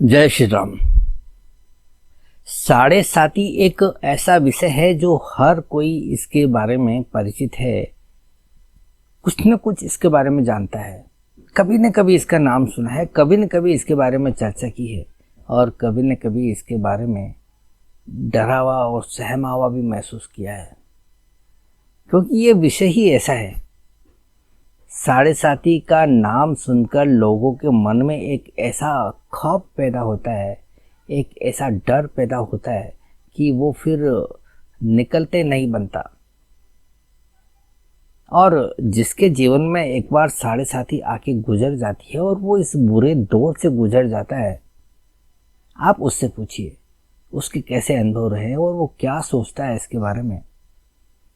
जय श्री राम। साढ़े साती एक ऐसा विषय है जो हर कोई इसके बारे में परिचित है। कुछ न कुछ इसके बारे में जानता है, कभी न कभी इसका नाम सुना है, कभी न कभी इसके बारे में चर्चा की है और कभी न कभी इसके बारे में डरा हुआ और सहमा हुआ भी महसूस किया है, क्योंकि ये विषय ही ऐसा है। साढ़े साती का नाम सुनकर लोगों के मन में एक ऐसा खौफ पैदा होता है, एक ऐसा डर पैदा होता है कि वो फिर निकलते नहीं बनता। और जिसके जीवन में एक बार साढ़े साती आके गुजर जाती है और वो इस बुरे दौर से गुजर जाता है, आप उससे पूछिए उसके कैसे अनुभव रहे और वो क्या सोचता है इसके बारे में।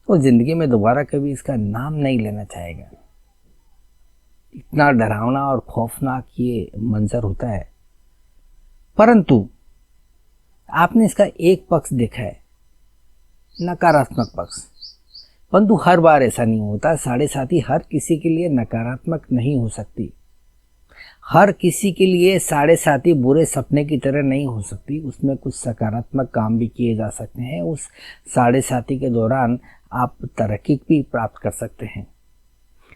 वो जिंदगी में दोबारा कभी इसका नाम नहीं लेना चाहेगा। इतना डरावना और खौफनाक ये मंजर होता है। परंतु आपने इसका एक पक्ष देखा है, नकारात्मक पक्ष। परंतु हर बार ऐसा नहीं होता। साढ़े साती हर किसी के लिए नकारात्मक नहीं हो सकती। हर किसी के लिए साढ़े साती बुरे सपने की तरह नहीं हो सकती। उसमें कुछ सकारात्मक काम भी किए जा सकते हैं। उस साढ़े साती के दौरान आप तरक्की भी प्राप्त कर सकते हैं।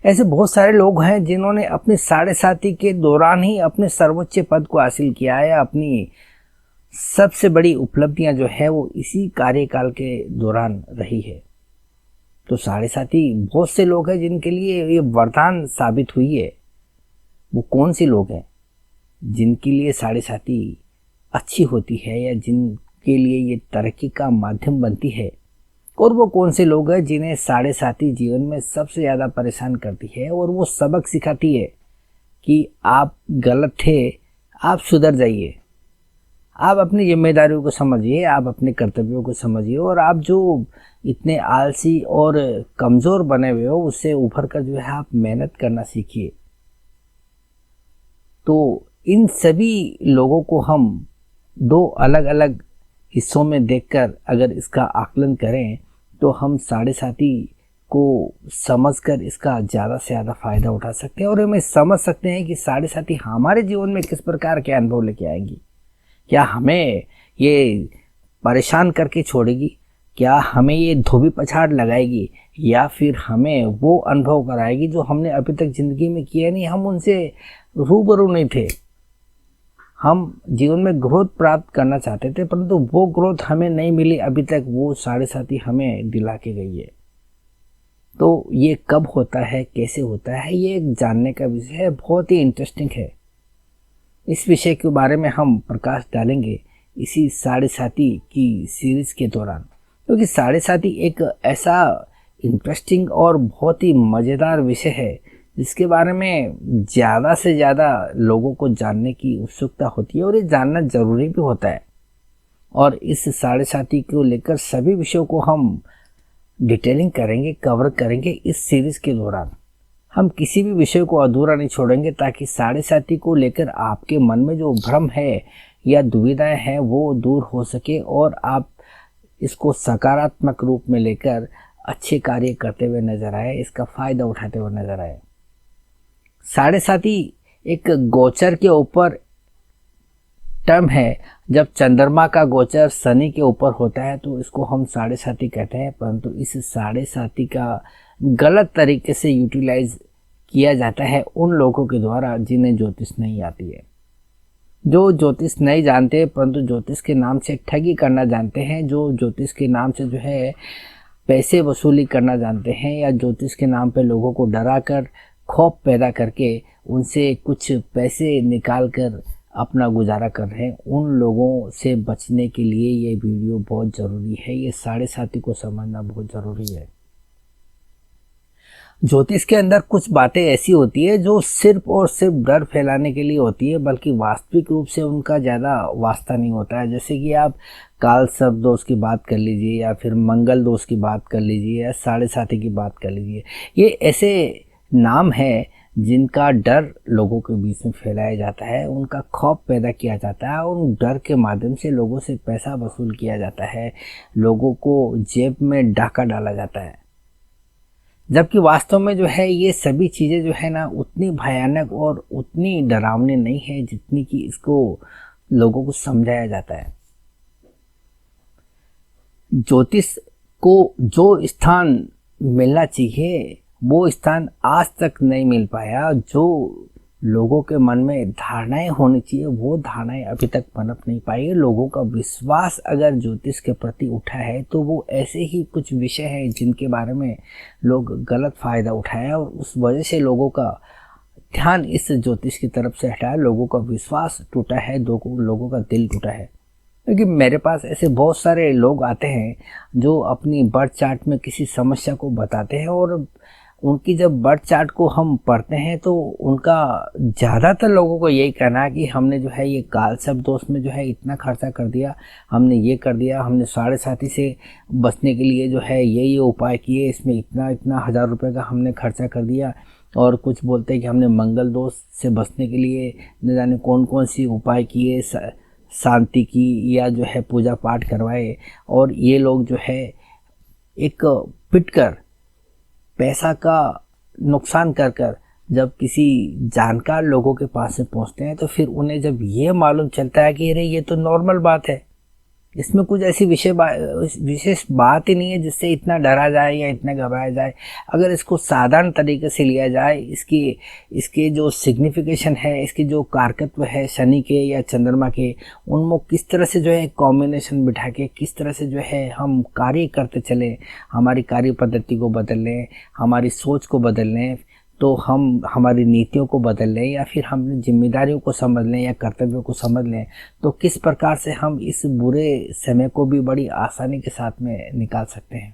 ऐसे बहुत सारे लोग हैं जिन्होंने अपने साढ़े साती के दौरान ही अपने सर्वोच्च पद को हासिल किया है। अपनी सबसे बड़ी उपलब्धियां जो है वो इसी कार्यकाल के दौरान रही है। तो साढ़े साती बहुत से लोग हैं जिनके लिए ये वरदान साबित हुई है। वो कौन से लोग हैं जिनके लिए साढ़े साती अच्छी होती है या जिनके लिए ये तरक्की का माध्यम बनती है, और वो कौन से लोग हैं जिन्हें साढ़े साती जीवन में सबसे ज़्यादा परेशान करती है और वो सबक सिखाती है कि आप गलत थे, आप सुधर जाइए, आप अपनी जिम्मेदारियों को समझिए, आप अपने कर्तव्यों को समझिए और आप जो इतने आलसी और कमज़ोर बने हुए हो उससे उभर कर जो है आप मेहनत करना सीखिए। तो इन सभी लोगों को हम दो अलग अलग हिस्सों में देखकर अगर इसका आकलन करें तो हम साढ़े साती को समझकर इसका ज़्यादा से ज़्यादा फ़ायदा उठा सकते हैं और हमें समझ सकते हैं कि साढ़े साती हमारे जीवन में किस प्रकार के अनुभव लेके आएंगी। क्या हमें ये परेशान करके छोड़ेगी, क्या हमें ये धोबी पछाड़ लगाएगी, या फिर हमें वो अनुभव कराएगी जो हमने अभी तक ज़िंदगी में किया नहीं, हम उनसे रूबरू नहीं थे। हम जीवन में ग्रोथ प्राप्त करना चाहते थे परंतु वो ग्रोथ हमें नहीं मिली अभी तक, वो साढ़े साती हमें दिला के गई है। तो ये कब होता है, कैसे होता है, ये एक जानने का विषय है, बहुत ही इंटरेस्टिंग है। इस विषय के बारे में हम प्रकाश डालेंगे इसी साढ़े साती की सीरीज़ के दौरान, क्योंकि साढ़े साती एक ऐसा इंटरेस्टिंग और बहुत ही मज़ेदार विषय है जिसके बारे में ज़्यादा से ज़्यादा लोगों को जानने की उत्सुकता होती है और ये जानना ज़रूरी भी होता है। और इस साढ़े साती को लेकर सभी विषयों को हम डिटेलिंग करेंगे, कवर करेंगे इस सीरीज़ के दौरान। हम किसी भी विषय को अधूरा नहीं छोड़ेंगे ताकि साढ़े साती को लेकर आपके मन में जो भ्रम है या दुविधाएं हैं वो दूर हो सके और आप इसको सकारात्मक रूप में लेकर अच्छे कार्य करते हुए नजर आए, इसका फ़ायदा उठाते हुए नजर आए। साढ़े साती एक गोचर के ऊपर टर्म है। जब चंद्रमा का गोचर शनि के ऊपर होता है तो इसको हम साढ़े साती कहते हैं, परंतु इस साढ़े साती का गलत तरीके से यूटिलाइज किया जाता है उन लोगों के द्वारा जिन्हें ज्योतिष नहीं आती है, जो ज्योतिष नहीं जानते परंतु ज्योतिष के नाम से ठगी करना जानते हैं, जो ज्योतिष के नाम से जो है पैसे वसूली करना जानते हैं, या ज्योतिष के नाम पे लोगों को डरा कर खौफ पैदा करके उनसे कुछ पैसे निकाल कर अपना गुजारा कर रहे हैं, उन लोगों से बचने के लिए ये वीडियो बहुत ज़रूरी है। ये साढ़े साती को समझना बहुत ज़रूरी है। ज्योतिष के अंदर कुछ बातें ऐसी होती है जो सिर्फ और सिर्फ डर फैलाने के लिए होती है, बल्कि वास्तविक रूप से उनका ज़्यादा वास्ता नहीं होता है। जैसे कि आप काल सर्प दोष की बात कर लीजिए या फिर मंगल दोष की बात कर लीजिए या साढ़े साती की बात कर लीजिए। ये ऐसे नाम है जिनका डर लोगों के बीच में फैलाया जाता है, उनका खौफ पैदा किया जाता है, उन डर के माध्यम से लोगों से पैसा वसूल किया जाता है, लोगों को जेब में डाका डाला जाता है। जबकि वास्तव में जो है ये सभी चीज़ें जो है ना उतनी भयानक और उतनी डरावनी नहीं है जितनी कि इसको लोगों को समझाया जाता है। ज्योतिष को जो स्थान मिलना चाहिए वो स्थान आज तक नहीं मिल पाया। जो लोगों के मन में धारणाएं होनी चाहिए वो धारणाएं अभी तक पनप नहीं पाई है। लोगों का विश्वास अगर ज्योतिष के प्रति उठा है तो वो ऐसे ही कुछ विषय हैं जिनके बारे में लोग गलत फायदा उठाया और उस वजह से लोगों का ध्यान इस ज्योतिष की तरफ से हटाया। लोगों का विश्वास टूटा है, लोगों का दिल टूटा है। क्योंकि मेरे पास ऐसे बहुत सारे लोग आते हैं जो अपनी बर्थ चार्ट में किसी समस्या को बताते हैं और उनकी जब बर्थ चार्ट को हम पढ़ते हैं तो उनका ज़्यादातर लोगों को यही कहना है कि हमने जो है ये कालसर्प दोष में जो है इतना खर्चा कर दिया, हमने ये कर दिया, हमने 7.5 से बचने के लिए जो है ये उपाय किए, इसमें इतना इतना 1000 रुपये का हमने खर्चा कर दिया। और कुछ बोलते हैं कि हमने मंगल दोष से बचने के लिए न जाने कौन कौन सी उपाय किए, शांति की या जो है पूजा पाठ करवाए। और ये लोग जो है एक पिटकर पैसा का नुकसान कर जब किसी जानकार लोगों के पास से पहुंचते हैं तो फिर उन्हें जब ये मालूम चलता है कि अरे ये तो नॉर्मल बात है, इसमें कुछ ऐसी विशेष बात ही नहीं है जिससे इतना डरा जाए या इतना घबराया जाए। अगर इसको साधारण तरीके से लिया जाए, इसके जो सिग्निफिकेशन है, इसके जो कारकत्व है शनि के या चंद्रमा के, उनमें किस तरह से जो है कॉम्बिनेशन बिठा के किस तरह से जो है हम कार्य करते चलें, हमारी कार्य पद्धति को बदल लें, हमारी सोच को बदल लें, तो हम हमारी नीतियों को बदल लें या फिर हम जिम्मेदारियों को समझ लें या कर्तव्यों को समझ लें, तो किस प्रकार से हम इस बुरे समय को भी बड़ी आसानी के साथ में निकाल सकते हैं।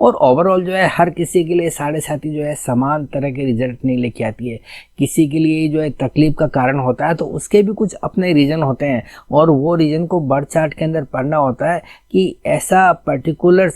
और ओवरऑल जो है हर किसी के लिए 7.5 जो है समान तरह के रिजल्ट नहीं लेके आती है। किसी के लिए जो है तकलीफ का कारण होता है तो उसके भी कुछ अपने रीज़न होते हैं और वो रीज़न को बर्थ चार्ट के अंदर पढ़ना होता है कि ऐसा पर्टिकुलर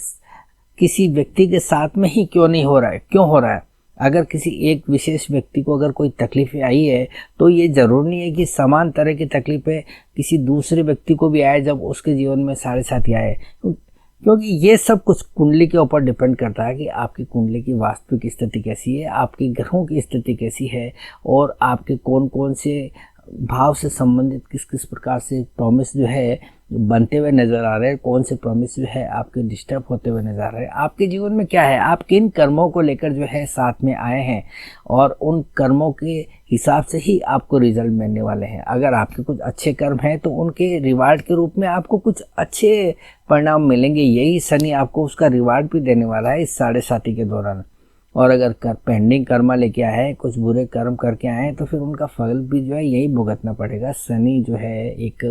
किसी व्यक्ति के साथ में ही क्यों नहीं हो रहा है, क्यों हो रहा है। अगर किसी एक विशेष व्यक्ति को अगर कोई तकलीफ़ें आई है तो ये ज़रूर नहीं है कि समान तरह की तकलीफ़ें किसी दूसरे व्यक्ति को भी आए जब उसके जीवन में 7.5 आए, क्योंकि ये सब कुछ कुंडली के ऊपर डिपेंड करता है कि आपकी कुंडली की वास्तविक स्थिति कैसी है, आपके ग्रहों की स्थिति कैसी है और आपके कौन कौन से भाव से संबंधित किस किस प्रकार से प्रॉमिस जो है बनते हुए नज़र आ रहे हैं, कौन से प्रॉमिस जो है आपके डिस्टर्ब होते हुए नज़र आ रहे हैं, आपके जीवन में क्या है, आप किन कर्मों को लेकर जो है साथ में आए हैं और उन कर्मों के हिसाब से ही आपको रिजल्ट मिलने वाले हैं। अगर आपके कुछ अच्छे कर्म हैं तो उनके रिवार्ड के रूप में आपको कुछ अच्छे परिणाम मिलेंगे। यही शनि आपको उसका रिवार्ड भी देने वाला है इस 7.5 के दौरान। और अगर पेंडिंग कर्म लेके आए, कुछ बुरे कर्म करके आए तो फिर उनका फल भी जो है यही भुगतना पड़ेगा। शनि जो है एक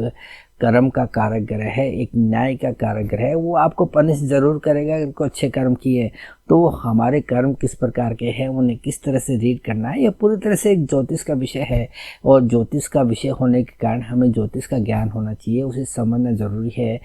कर्म का कारक ग्रह है, एक न्याय का कारक ग्रह है, वो आपको पनिश जरूर करेगा अगर कोई अच्छे कर्म किए। तो हमारे कर्म किस प्रकार के हैं, उन्हें किस तरह से रीड करना है, यह पूरी तरह से एक ज्योतिष का विषय है। और ज्योतिष का विषय होने के कारण हमें ज्योतिष का ज्ञान होना चाहिए, उसे समझना ज़रूरी है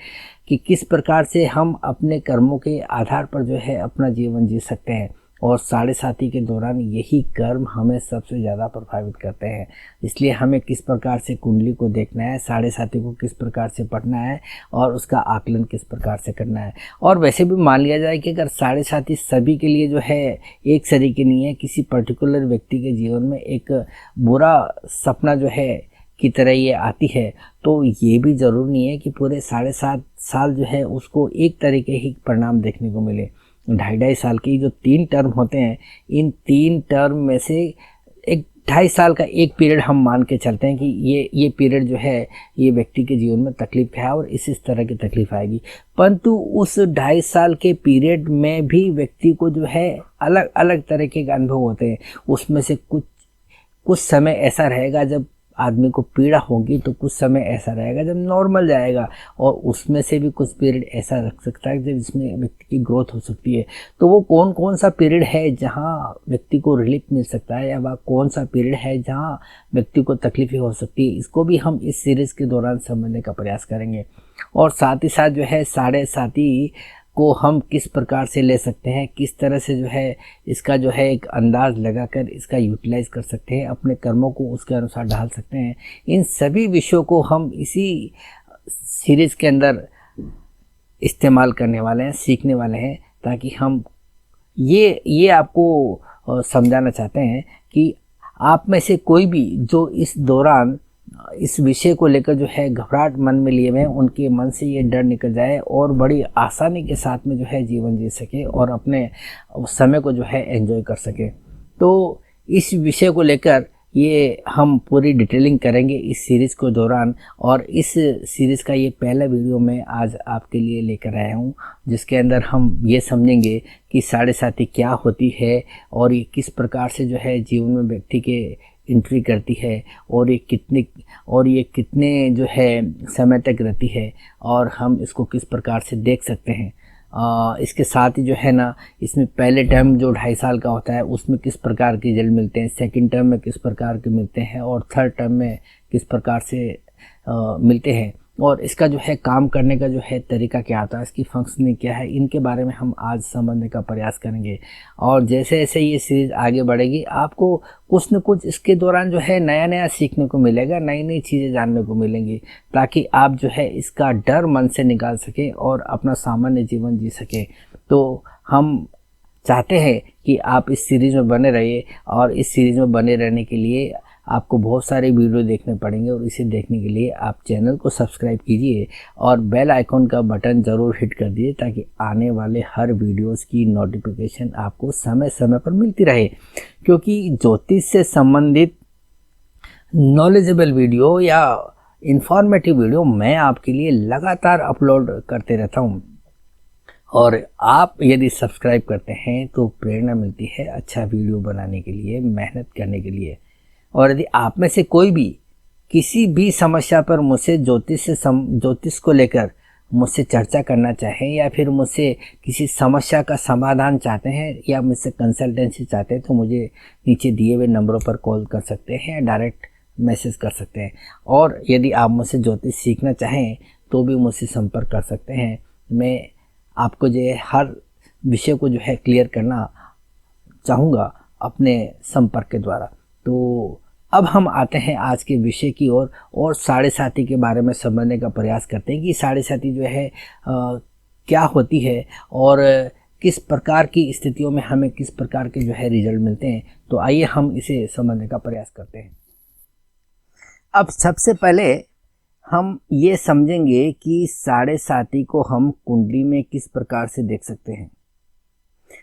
कि किस प्रकार से हम अपने कर्मों के आधार पर जो है अपना जीवन जी सकते हैं। और 7.5 के दौरान यही कर्म हमें सबसे ज़्यादा प्रभावित करते हैं। इसलिए हमें किस प्रकार से कुंडली को देखना है, 7.5 को किस प्रकार से पढ़ना है और उसका आकलन किस प्रकार से करना है। और वैसे भी मान लिया जाए कि अगर 7.5 सभी के लिए जो है एक तरीके नहीं है, किसी पर्टिकुलर व्यक्ति के जीवन में एक बुरा सपना जो है की तरह ये आती है, तो ये भी ज़रूर नहीं है कि पूरे 7.5 साल जो है उसको एक तरीके ही परिणाम देखने को मिले। 2.5 साल की जो 3 टर्म होते हैं, इन 3 टर्म में से एक 2.5 साल का एक पीरियड हम मान के चलते हैं कि ये पीरियड जो है ये व्यक्ति के जीवन में तकलीफ है और इस तरह की तकलीफ आएगी। परंतु उस 2.5 साल के पीरियड में भी व्यक्ति को जो है अलग अलग तरह के अनुभव होते हैं। उसमें से कुछ समय ऐसा रहेगा जब आदमी को पीड़ा होगी, तो कुछ समय ऐसा रहेगा जब नॉर्मल जाएगा, और उसमें से भी कुछ पीरियड ऐसा रख सकता है जब इसमें व्यक्ति की ग्रोथ हो सकती है। तो वो कौन कौन सा पीरियड है जहाँ व्यक्ति को रिलीफ मिल सकता है, या वह कौन सा पीरियड है जहाँ व्यक्ति को तकलीफें हो सकती है, इसको भी हम इस सीरीज़ के दौरान समझने का प्रयास करेंगे। और साथ ही साथ जो है 7.5 को हम किस प्रकार से ले सकते हैं, किस तरह से जो है इसका जो है एक अंदाज़ लगाकर इसका यूटिलाइज कर सकते हैं, अपने कर्मों को उसके अनुसार ढाल सकते हैं। इन सभी विषयों को हम इसी सीरीज़ के अंदर इस्तेमाल करने वाले हैं, सीखने वाले हैं, ताकि हम ये आपको समझाना चाहते हैं कि आप में से कोई भी जो इस दौरान इस विषय को लेकर जो है घबराहट मन में लिए हुए हैं, उनके मन से ये डर निकल जाए और बड़ी आसानी के साथ में जो है जीवन जी सके और अपने समय को जो है एंजॉय कर सके। तो इस विषय को लेकर ये हम पूरी डिटेलिंग करेंगे इस सीरीज़ के दौरान, और इस सीरीज़ का ये पहला वीडियो मैं आज आपके लिए लेकर आया हूँ, जिसके अंदर हम ये समझेंगे कि साढ़े साथी क्या होती है और ये किस प्रकार से जो है जीवन में व्यक्ति के एंट्री करती है, और ये कितने जो है समय तक रहती है, और हम इसको किस प्रकार से देख सकते हैं। इसके साथ ही जो है ना, इसमें पहले टर्म जो 2.5 साल का होता है उसमें किस प्रकार के रिजल्ट मिलते हैं, सेकंड टर्म में किस प्रकार के मिलते हैं, और थर्ड टर्म में किस प्रकार से मिलते हैं, और इसका जो है काम करने का जो है तरीका क्या होता है, इसकी फंक्शनिंग क्या है, इनके बारे में हम आज समझने का प्रयास करेंगे। और जैसे जैसे ये सीरीज़ आगे बढ़ेगी आपको कुछ न कुछ इसके दौरान जो है नया नया सीखने को मिलेगा, नई नई चीज़ें जानने को मिलेंगी, ताकि आप जो है इसका डर मन से निकाल सकें और अपना सामान्य जीवन जी सकें। तो हम चाहते हैं कि आप इस सीरीज़ में बने रहिए, और इस सीरीज़ में बने रहने के लिए आपको बहुत सारे वीडियो देखने पड़ेंगे, और इसे देखने के लिए आप चैनल को सब्सक्राइब कीजिए और बेल आइकॉन का बटन ज़रूर हिट कर दीजिए, ताकि आने वाले हर वीडियोस की नोटिफिकेशन आपको समय समय पर मिलती रहे। क्योंकि ज्योतिष से संबंधित नॉलेजेबल वीडियो या इंफॉर्मेटिव वीडियो मैं आपके लिए लगातार अपलोड करते रहता हूँ, और आप यदि सब्सक्राइब करते हैं तो प्रेरणा मिलती है अच्छा वीडियो बनाने के लिए, मेहनत करने के लिए। और यदि आप में से कोई भी किसी भी समस्या पर मुझसे ज्योतिष को लेकर मुझसे चर्चा करना चाहें, या फिर मुझसे किसी समस्या का समाधान चाहते हैं, या मुझसे कंसल्टेंसी चाहते हैं, तो मुझे नीचे दिए हुए नंबरों पर कॉल कर सकते हैं या डायरेक्ट मैसेज कर सकते हैं। और यदि आप मुझसे ज्योतिष सीखना चाहें तो भी मुझसे संपर्क कर सकते हैं। मैं आपको जो है हर विषय को जो है क्लियर करना चाहूँगा अपने संपर्क के द्वारा। तो अब हम आते हैं आज के विषय की ओर, और साढ़े साथी के बारे में समझने का प्रयास करते हैं कि साढ़े साथी जो है क्या होती है, और किस प्रकार की स्थितियों में हमें किस प्रकार के जो है रिजल्ट मिलते हैं। तो आइए हम इसे समझने का प्रयास करते हैं। अब सबसे पहले हम ये समझेंगे कि साढ़े साथी को हम कुंडली में किस प्रकार से देख सकते हैं।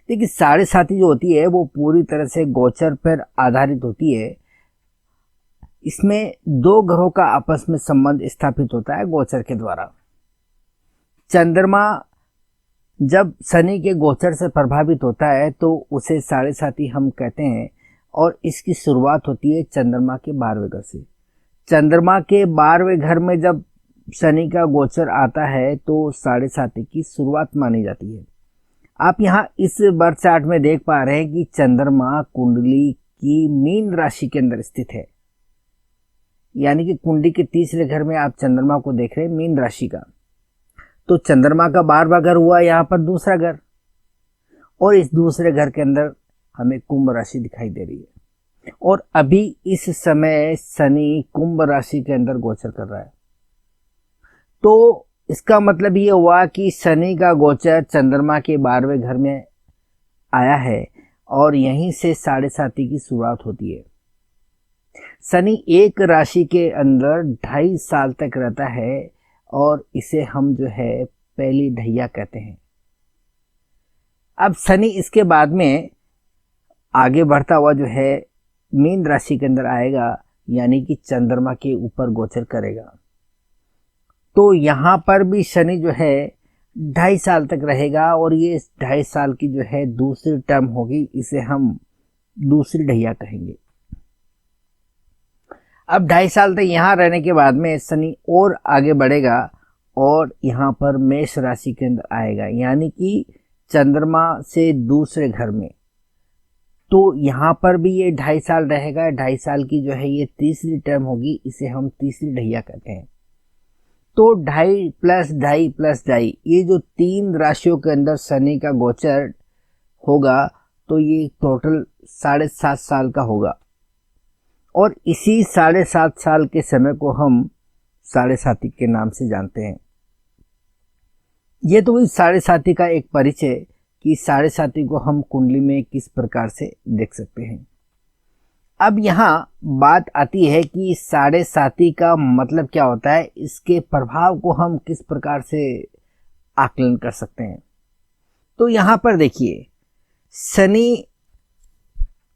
देखिए, साढ़े साथी जो होती है वो पूरी तरह से गोचर पर आधारित होती है। इसमें दो ग्रहों का आपस में संबंध स्थापित होता है गोचर के द्वारा। चंद्रमा जब शनि के गोचर से प्रभावित होता है तो उसे साढ़े साथी हम कहते हैं, और इसकी शुरुआत होती है चंद्रमा के 12वें घर से। चंद्रमा के 12वें घर में जब शनि का गोचर आता है तो साढ़े साथी की शुरुआत मानी जाती है। आप यहाँ इस बर्थ चार्ट में देख पा रहे हैं कि चंद्रमा कुंडली की मीन राशि के अंदर स्थित है, यानी कि कुंडली के तीसरे घर में आप चंद्रमा को देख रहे हैं, मीन राशि का। तो चंद्रमा का 12वां घर हुआ यहाँ पर दूसरा घर, और इस दूसरे घर के अंदर हमें कुंभ राशि दिखाई दे रही है, और अभी इस समय शनि कुंभ राशि के अंदर गोचर कर रहा है। तो इसका मतलब ये हुआ कि शनि का गोचर चंद्रमा के 12वें घर में आया है, और यहीं से साढ़े साथी की शुरुआत होती है। शनि एक राशि के अंदर 2.5 साल तक रहता है, और इसे हम जो है पहली ढैया कहते हैं। अब शनि इसके बाद में आगे बढ़ता हुआ जो है मीन राशि के अंदर आएगा, यानी कि चंद्रमा के ऊपर गोचर करेगा। तो यहाँ पर भी शनि जो है 2.5 साल तक रहेगा, और ये 2.5 साल की जो है दूसरी टर्म होगी, इसे हम दूसरी ढैया कहेंगे। अब 2.5 साल तक यहाँ रहने के बाद में शनि और आगे बढ़ेगा, और यहाँ पर मेष राशि के अंदर आएगा, यानी कि चंद्रमा से दूसरे घर में। तो यहाँ पर भी ये 2.5 साल रहेगा। 2.5 साल की जो है ये तीसरी टर्म होगी, इसे हम तीसरी ढैया कहते हैं। तो 2.5 प्लस 2.5 प्लस 2.5, ये जो 3 राशियों के अंदर शनि का गोचर होगा, तो ये टोटल 7.5 साल का होगा, और इसी 7.5 साल के समय को हम साढ़े साथी के नाम से जानते हैं। ये तो वही साढ़े साथी का एक परिचय कि साढ़े साथी को हम कुंडली में किस प्रकार से देख सकते हैं। अब यहाँ बात आती है कि साढ़े साती का मतलब क्या होता है, इसके प्रभाव को हम किस प्रकार से आकलन कर सकते हैं। तो यहाँ पर देखिए, शनि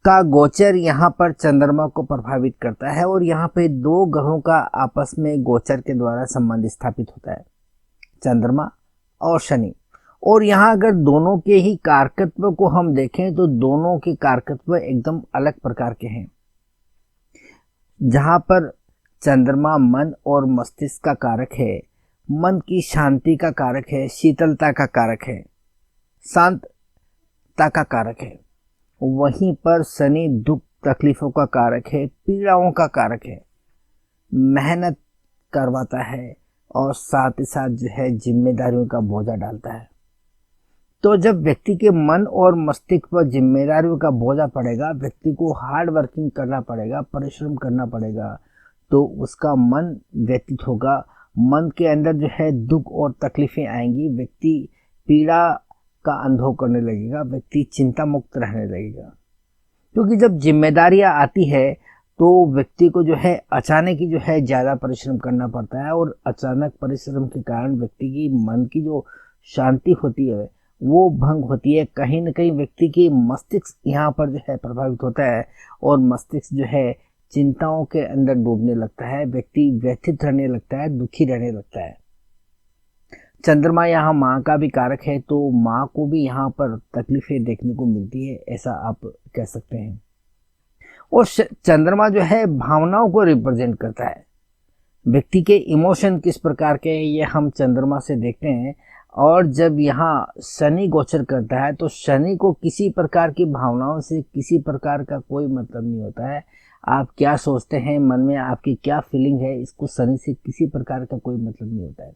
का गोचर यहाँ पर चंद्रमा को प्रभावित करता है और यहाँ पे दो ग्रहों का आपस में गोचर के द्वारा संबंध स्थापित होता है, चंद्रमा और शनि। और यहाँ अगर दोनों के ही कारकत्व को हम देखें तो दोनों के कारकत्व एकदम अलग प्रकार के हैं। जहाँ पर चंद्रमा मन और मस्तिष्क का कारक है, मन की शांति का कारक है, शीतलता का कारक है, शांतता का कारक है, वहीं पर शनि दुख तकलीफों का कारक है, पीड़ाओं का कारक है, मेहनत करवाता है और साथ ही साथ जो है जिम्मेदारियों का बोझा डालता है। तो जब व्यक्ति के मन और मस्तिष्क पर जिम्मेदारियों का बोझा पड़ेगा, व्यक्ति को हार्ड वर्किंग करना पड़ेगा, परिश्रम करना पड़ेगा, तो उसका मन व्यतीत होगा, मन के अंदर जो है दुख और तकलीफें आएंगी, व्यक्ति पीड़ा का अनुभव करने लगेगा, व्यक्ति चिंता मुक्त रहने लगेगा। क्योंकि जब जिम्मेदारियां आती है तो व्यक्ति को जो है अचानक ही जो है ज़्यादा परिश्रम करना पड़ता है और अचानक परिश्रम के कारण व्यक्ति की मन की जो शांति होती है वो भंग होती है। कहीं न कहीं व्यक्ति की मस्तिष्क यहाँ पर जो है प्रभावित होता है और मस्तिष्क जो है चिंताओं के अंदर डूबने लगता है, व्यक्ति व्यथित रहने लगता है, दुखी रहने लगता है। चंद्रमा यहाँ माँ का भी कारक है, तो माँ को भी यहाँ पर तकलीफें देखने को मिलती है, ऐसा आप कह सकते हैं। और चंद्रमा जो है भावनाओं को रिप्रेजेंट करता है, व्यक्ति के इमोशन किस प्रकार के हैं ये हम चंद्रमा से देखते हैं। और जब यहाँ शनि गोचर करता है तो शनि को किसी प्रकार की भावनाओं से किसी प्रकार का कोई मतलब नहीं होता है। आप क्या सोचते हैं, मन में आपकी क्या फीलिंग है, इसको शनि से किसी प्रकार का कोई मतलब नहीं होता है।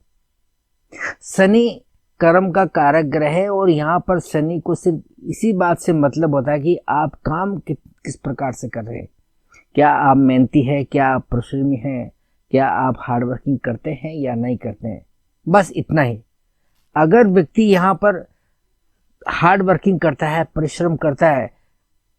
शनि कर्म का कारक ग्रह है और यहाँ पर शनि को सिर्फ इसी बात से मतलब होता है कि आप काम किस प्रकार से कर रहे हैं, क्या आप मेहनती है, क्या आप परिश्रमी हैं, क्या आप हार्ड वर्किंग करते हैं या नहीं करते हैं, बस इतना ही। अगर व्यक्ति यहाँ पर हार्ड वर्किंग करता है, परिश्रम करता है,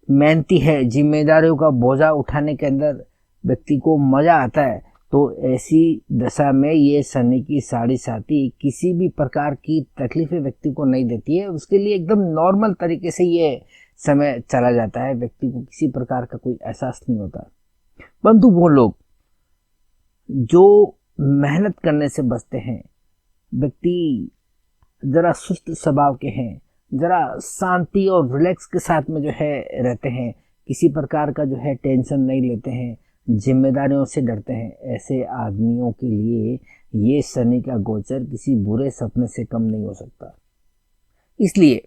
मेहनती है, जिम्मेदारियों का बोझा उठाने के अंदर व्यक्ति को मजा आता है, तो ऐसी दशा में ये शनि की साढ़े साती किसी भी प्रकार की तकलीफें व्यक्ति को नहीं देती है। उसके लिए एकदम नॉर्मल तरीके से ये समय चला जाता है, व्यक्ति को किसी प्रकार का कोई एहसास नहीं होता। परंतु वो लोग जो मेहनत करने से बचते हैं, व्यक्ति ज़रा सुस्त स्वभाव के हैं, ज़रा शांति और रिलैक्स के साथ में जो है रहते हैं, किसी प्रकार का जो है टेंशन नहीं लेते हैं, जिम्मेदारियों से डरते हैं, ऐसे आदमियों के लिए ये शनि का गोचर किसी बुरे सपने से कम नहीं हो सकता। इसलिए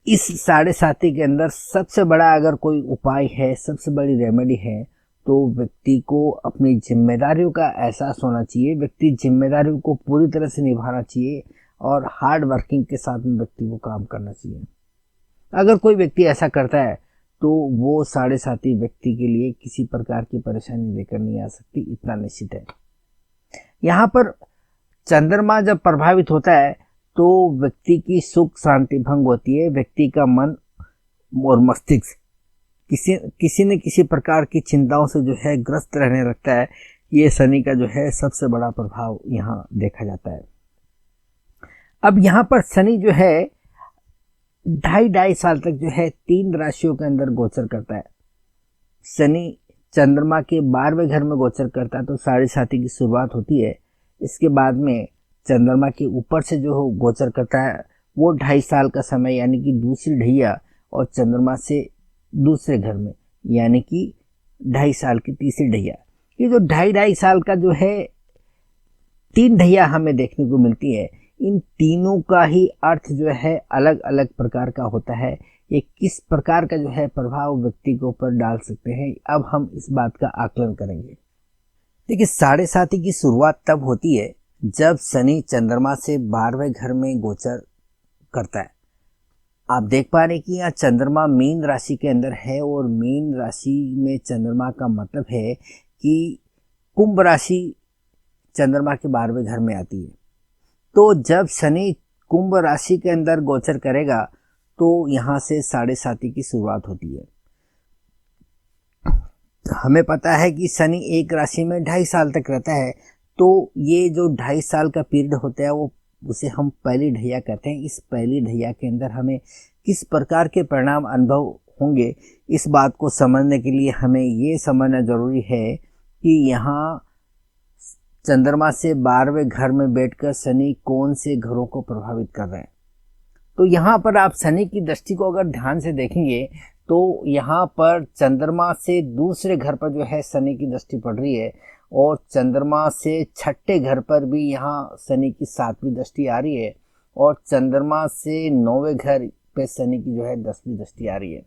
इस साढ़े साती के अंदर सबसे बड़ा अगर कोई उपाय है, सबसे बड़ी रेमेडी है, तो व्यक्ति को अपनी जिम्मेदारियों का एहसास होना चाहिए, व्यक्ति जिम्मेदारियों को पूरी तरह से निभाना चाहिए और हार्ड वर्किंग के साथ में व्यक्ति को काम करना चाहिए। अगर कोई व्यक्ति ऐसा करता है तो वो साढ़े साती व्यक्ति के लिए किसी प्रकार की परेशानी लेकर नहीं आ सकती, इतना निश्चित है। यहाँ पर चंद्रमा जब प्रभावित होता है तो व्यक्ति की सुख शांति भंग होती है, व्यक्ति का मन और मस्तिष्क किसी न किसी प्रकार की चिंताओं से जो है ग्रस्त रहने लगता है। ये शनि का जो है सबसे बड़ा प्रभाव यहाँ देखा जाता है। अब यहाँ पर शनि जो है 2.5 साल तक जो है 3 राशियों के अंदर गोचर करता है। शनि चंद्रमा के 12वें घर में गोचर करता है तो साढ़े साती की शुरुआत होती है। इसके बाद में चंद्रमा के ऊपर से जो गोचर करता है वो 2.5 साल का समय यानी कि दूसरी ढैया, और चंद्रमा से दूसरे घर में यानी कि 2.5 साल की तीसरी ढैया। ये जो 2.5 साल का जो है 3 ढैया हमें देखने को मिलती है, इन तीनों का ही अर्थ जो है अलग अलग प्रकार का होता है। ये किस प्रकार का जो है प्रभाव व्यक्ति के ऊपर डाल सकते हैं, अब हम इस बात का आकलन करेंगे। देखिए, साढ़े साती की शुरुआत तब होती है जब शनि चंद्रमा से 12वें घर में गोचर करता है। आप देख पा रहे हैं कि यहाँ चंद्रमा मीन राशि के अंदर है और मीन राशि में चंद्रमा का मतलब है कि कुंभ राशि चंद्रमा के 12वें घर में आती है। तो जब शनि कुंभ राशि के अंदर गोचर करेगा तो यहाँ से साढ़े साती की शुरुआत होती है। हमें पता है कि शनि एक राशि में 2.5 साल तक रहता है। तो ये जो 2.5 साल का पीरियड होता है वो उसे हम पहली ढैया कहते हैं। इस पहली ढैया के अंदर हमें किस प्रकार के परिणाम अनुभव होंगे, इस बात को समझने के लिए हमें ये समझना जरूरी है कि यहाँ चंद्रमा से 12वें घर में बैठकर शनि कौन से घरों को प्रभावित कर रहे हैं। तो यहाँ पर आप शनि की दृष्टि को अगर ध्यान से देखेंगे तो यहाँ पर चंद्रमा से दूसरे घर पर जो है शनि की दृष्टि पड़ रही है, और चंद्रमा से छठे घर पर भी यहाँ शनि की 7वीं दृष्टि आ रही है, और चंद्रमा से 9वें घर पे शनि की जो है 10वीं दृष्टि आ रही है।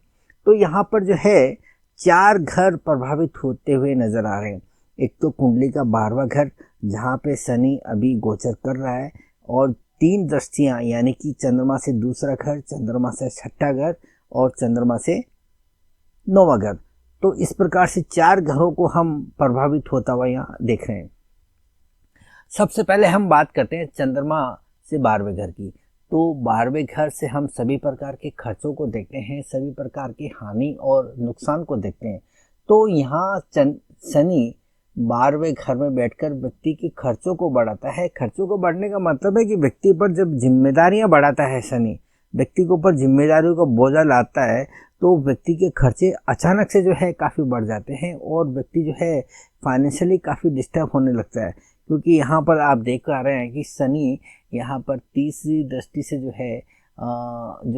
तो यहाँ पर जो है 4 घर प्रभावित होते हुए नजर आ रहे हैं। एक तो कुंडली का 12वां घर जहाँ पे शनि अभी गोचर कर रहा है, और 3 दृष्टियां यानी कि चंद्रमा से दूसरा घर, चंद्रमा से छठा घर और चंद्रमा से 9वां घर। तो इस प्रकार से 4 घरों को हम प्रभावित होता हुआ यहाँ देख रहे हैं। सबसे पहले हम बात करते हैं चंद्रमा से 12वें घर की। तो 12वें घर से हम सभी प्रकार के खर्चों को देखते हैं, सभी प्रकार की हानि और नुकसान को देखते हैं। तो यहाँ शनि 12वें घर में बैठकर व्यक्ति के खर्चों को बढ़ाता है। खर्चों को बढ़ने का मतलब है कि व्यक्ति पर जब जिम्मेदारियां बढ़ाता है शनि, व्यक्ति के ऊपर जिम्मेदारियों का बोझा लाता है, तो व्यक्ति के खर्चे अचानक से जो है काफ़ी बढ़ जाते हैं, और व्यक्ति जो है फाइनेंशियली काफ़ी डिस्टर्ब होने लगता है। क्योंकि यहाँ पर आप देख पा रहे हैं कि शनि यहाँ पर तीसरी दृष्टि से जो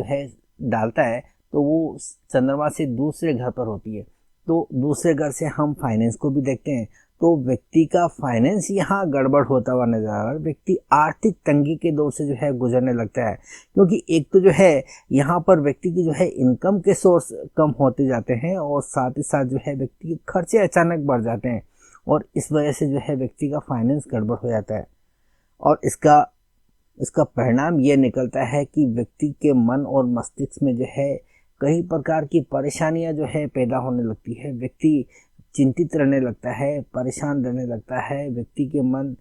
है डालता है, तो वो चंद्रमा से दूसरे घर पर होती है। तो दूसरे घर से हम फाइनेंस को भी देखते हैं। तो व्यक्ति का फाइनेंस यहाँ गड़बड़ होता हुआ नजर आ रहा है। व्यक्ति आर्थिक तंगी के दौर से जो है गुजरने लगता है, क्योंकि एक तो जो है यहाँ पर व्यक्ति की जो है इनकम के सोर्स कम होते जाते हैं, और साथ ही साथ जो है व्यक्ति के खर्चे अचानक बढ़ जाते हैं, और इस वजह से जो है व्यक्ति का फाइनेंस गड़बड़ हो जाता है। और इसका परिणाम ये निकलता है कि व्यक्ति के मन और मस्तिष्क में जो है कई प्रकार की परेशानियां जो है पैदा होने लगती है। व्यक्ति चिंतित रहने लगता है, परेशान रहने लगता है, व्यक्ति के मन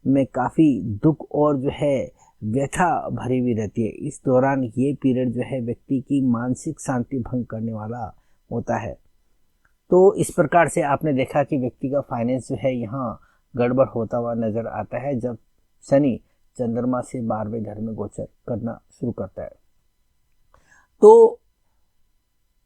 में काफ़ी दुख और जो है व्यथा भरी हुई रहती है। इस दौरान ये पीरियड जो है व्यक्ति की मानसिक शांति भंग करने वाला होता है। तो इस प्रकार से आपने देखा कि व्यक्ति का फाइनेंस जो है यहाँ गड़बड़ होता हुआ नज़र आता है जब शनि चंद्रमा से 12वें घर में गोचर करना शुरू करता है। तो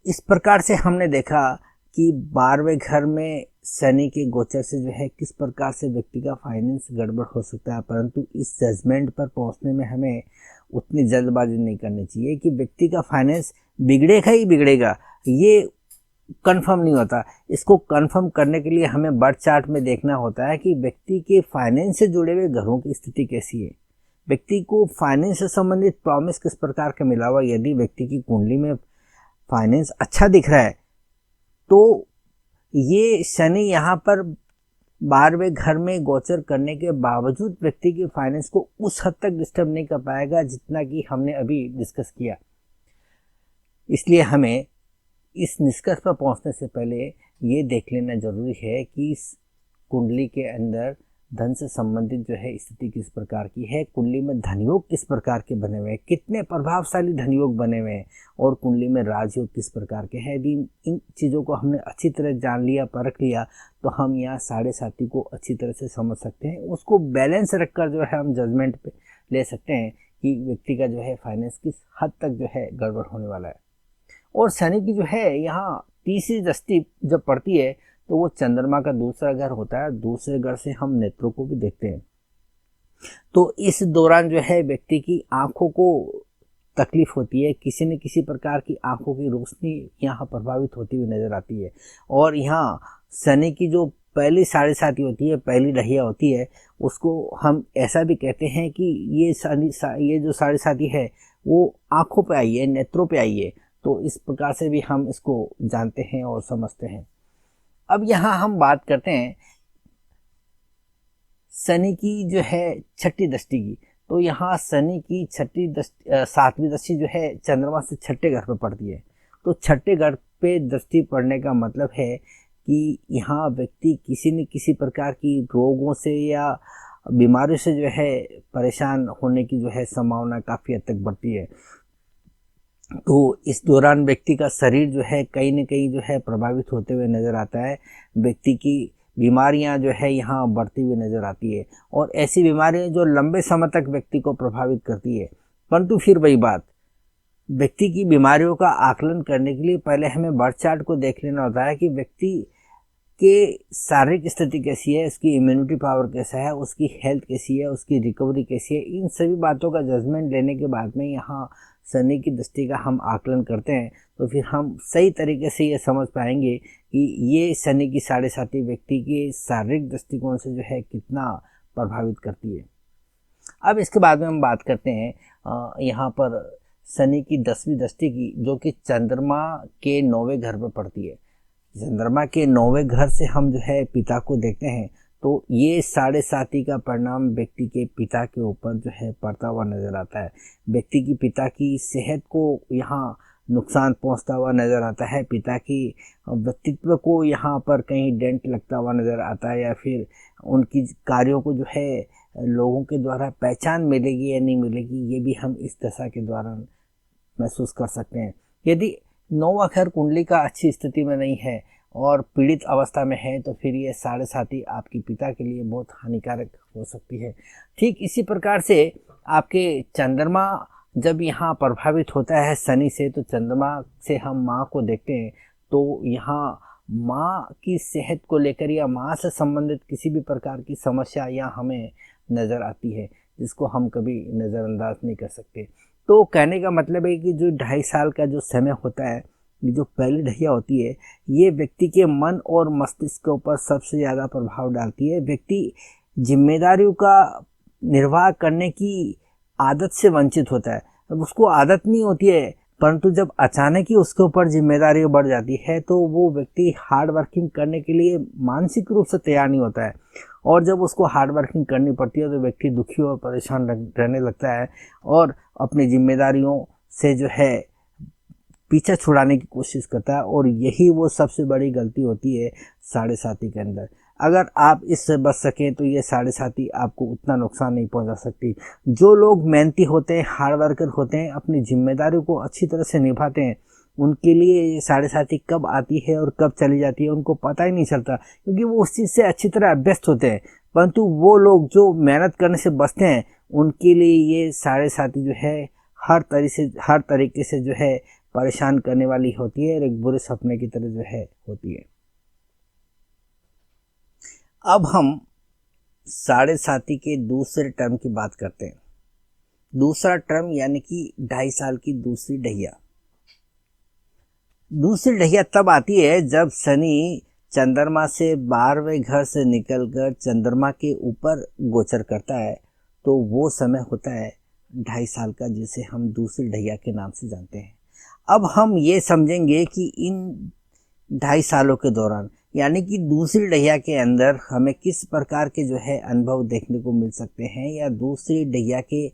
इस प्रकार से हमने देखा कि 12वें घर में शनि के गोचर से जो है किस प्रकार से व्यक्ति का फाइनेंस गड़बड़ हो सकता है। परंतु इस जजमेंट पर पहुंचने में हमें उतनी जल्दबाजी नहीं करनी चाहिए कि व्यक्ति का फाइनेंस बिगड़ेगा ही बिगड़ेगा, ये कंफर्म नहीं होता। इसको कंफर्म करने के लिए हमें बर्थ चार्ट में देखना होता है कि व्यक्ति के फाइनेंस से जुड़े हुए घरों की स्थिति कैसी है, व्यक्ति को फाइनेंस से संबंधित प्रॉमिस किस प्रकार का मिला हुआ। यदि व्यक्ति की कुंडली में फाइनेंस अच्छा दिख रहा है तो ये शनि यहाँ पर 12वें घर में गोचर करने के बावजूद व्यक्ति के फाइनेंस को उस हद तक डिस्टर्ब नहीं कर पाएगा जितना कि हमने अभी डिस्कस किया। इसलिए हमें इस निष्कर्ष पर पहुंचने से पहले ये देख लेना जरूरी है कि इस कुंडली के अंदर धन से संबंधित जो है स्थिति किस प्रकार की है, कुंडली में धनयोग किस प्रकार के बने हुए हैं, कितने प्रभावशाली धनयोग बने हुए हैं, और कुंडली में राजयोग किस प्रकार के हैं। यदि इन चीज़ों को हमने अच्छी तरह जान लिया, परख लिया, तो हम यहाँ 7.5 को अच्छी तरह से समझ सकते हैं। उसको बैलेंस रखकर जो है हम जजमेंट पे ले सकते हैं कि व्यक्ति का जो है फाइनेंस किस हद तक जो है गड़बड़ होने वाला है। और शनि की जो है यहाँ तीसरी दृष्टि जब पड़ती है तो वो चंद्रमा का दूसरा घर होता है। दूसरे घर से हम नेत्रों को भी देखते हैं। तो इस दौरान जो है व्यक्ति की आंखों को तकलीफ होती है, किसी न किसी प्रकार की आंखों की रोशनी यहाँ प्रभावित होती हुई नजर आती है। और यहाँ शनि की जो पहली 7.5 होती है, पहली ढैया होती है, उसको हम ऐसा भी कहते हैं कि ये जो 7.5 है वो आंखों पे आई है, नेत्रों पे आई है। तो इस प्रकार से भी हम इसको जानते हैं और समझते हैं। अब यहाँ हम बात करते हैं शनि की जो है छठी दृष्टि की। तो यहाँ शनि की 7वीं दृष्टि जो है चंद्रमा से छठे घर पर पड़ती है। तो छठे घर पे दृष्टि पड़ने का मतलब है कि यहाँ व्यक्ति किसी न किसी प्रकार की रोगों से या बीमारियों से जो है परेशान होने की जो है संभावना काफ़ी हद तक बढ़ती है। तो इस दौरान व्यक्ति का शरीर जो है कहीं न कहीं जो है प्रभावित होते हुए नज़र आता है। व्यक्ति की बीमारियां जो है यहाँ बढ़ती हुई नज़र आती है, और ऐसी बीमारियां जो लंबे समय तक व्यक्ति को प्रभावित करती है। परंतु फिर वही बात, व्यक्ति की बीमारियों का आकलन करने के लिए पहले हमें बर्थ चार्ट को देख लेना होता है कि व्यक्ति के शारीरिक स्थिति कैसी है, उसकी इम्यूनिटी पावर कैसा है, उसकी हेल्थ कैसी है, उसकी रिकवरी कैसी है। इन सभी बातों का जजमेंट लेने के बाद में यहाँ शनि की दृष्टि का हम आकलन करते हैं, तो फिर हम सही तरीके से ये समझ पाएंगे कि ये शनि की साढ़े साती व्यक्ति के शारीरिक दृष्टिकोण से जो है कितना प्रभावित करती है। अब इसके बाद में हम बात करते हैं यहाँ पर शनि की 10वीं दृष्टि की, जो कि चंद्रमा के 9वें घर पर पड़ती है। चंद्रमा के 9वें घर से हम जो है पिता को देखते हैं, तो ये साढ़े साती का परिणाम व्यक्ति के पिता के ऊपर जो है पड़ता हुआ नजर आता है। व्यक्ति की पिता की सेहत को यहाँ नुकसान पहुंचता हुआ नजर आता है, पिता की व्यक्तित्व को यहाँ पर कहीं डेंट लगता हुआ नजर आता है, या फिर उनकी कार्यों को जो है लोगों के द्वारा पहचान मिलेगी या नहीं मिलेगी, ये भी हम इस दशा के दौरान महसूस कर सकते हैं। यदि 9वां घर कुंडली का अच्छी स्थिति में नहीं है और पीड़ित अवस्था में है, तो फिर ये साढ़े साती आपके पिता के लिए बहुत हानिकारक हो सकती है। ठीक इसी प्रकार से आपके चंद्रमा जब यहाँ प्रभावित होता है शनि से, तो चंद्रमा से हम माँ को देखते हैं, तो यहाँ माँ की सेहत को लेकर या माँ से संबंधित किसी भी प्रकार की समस्या यहाँ हमें नज़र आती है, जिसको हम कभी नज़रअंदाज नहीं कर सकते। तो कहने का मतलब है कि जो 2.5 साल का जो समय होता है, जो पहली ढैया होती है, ये व्यक्ति के मन और मस्तिष्क के ऊपर सबसे ज़्यादा प्रभाव डालती है। व्यक्ति जिम्मेदारियों का निर्वाह करने की आदत से वंचित होता है। अब उसको आदत नहीं होती है, परंतु जब अचानक ही उसके ऊपर जिम्मेदारी बढ़ जाती है, तो वो व्यक्ति हार्ड वर्किंग करने के लिए मानसिक रूप से तैयार नहीं होता है, और जब उसको हार्ड वर्किंग करनी पड़ती है तो व्यक्ति दुखी और परेशान रहने लगता है, और अपनी जिम्मेदारियों से जो है पीछा छुड़ाने की कोशिश करता है। और यही वो सबसे बड़ी गलती होती है साढ़े साती के अंदर। अगर आप इससे बच सकें तो ये साढ़े साती आपको उतना नुकसान नहीं पहुंचा सकती। जो लोग मेहनती होते हैं, हार्ड वर्कर होते हैं, अपनी जिम्मेदारियों को अच्छी तरह से निभाते हैं, उनके लिए ये साढ़े साती कब आती है और कब चली जाती है उनको पता ही नहीं चलता, क्योंकि वो उस चीज़ से अच्छी तरह अभ्यस्त होते हैं। परंतु वो लोग जो मेहनत करने से बचते हैं, उनके लिए ये साढ़े साती जो है हर तरीके से जो है परेशान करने वाली होती है, और एक बुरे सपने की तरह जो है होती है। अब हम साढ़े साती के दूसरे टर्म की बात करते हैं। दूसरा टर्म यानी कि 2.5 साल की दूसरी ढैया। दूसरी ढैया तब आती है जब शनि चंद्रमा से 12वें घर से निकलकर चंद्रमा के ऊपर गोचर करता है, तो वो समय होता है 2.5 साल का, जिसे हम दूसरी ढैया के नाम से जानते हैं। अब हम ये समझेंगे कि इन 2.5 सालों के दौरान, यानी कि दूसरी ढैया के अंदर हमें किस प्रकार के जो है अनुभव देखने को मिल सकते हैं, या दूसरी ढैया के